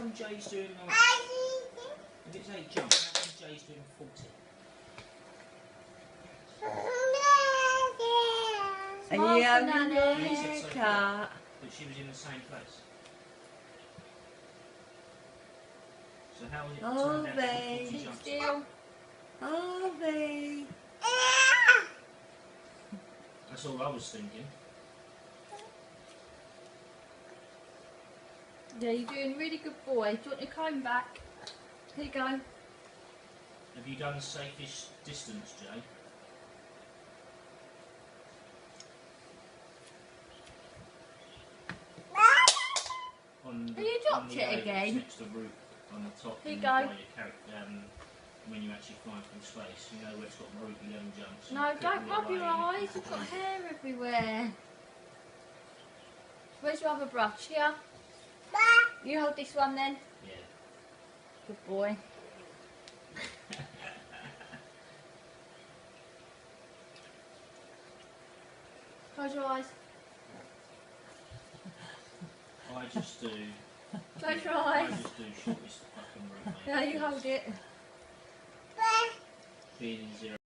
come Jay's doing like... If it's 8 jumps, how come Jay's doing 40? Are you having a You said so, haircut? but she was in the same place. So how was it turned out to be 40 Sit jumps? still. Harvey. That's all I was thinking. Yeah, you're doing a really good boy. Do you want your comb back? Here you go. Have you done the safest distance, Jay? Have you dropped it again? Next to root on the top. Here you and go. by your when you actually fly from space, you know where it's got root 11 jumps. No, don't rub your eyes. You've got hair everywhere. Where's your other brush? Here. You hold this one then. Yeah. Good boy. Close your eyes. I just do. Close your I eyes. just do shortest fucking route, mate. Yeah, you hold it. Being in 0.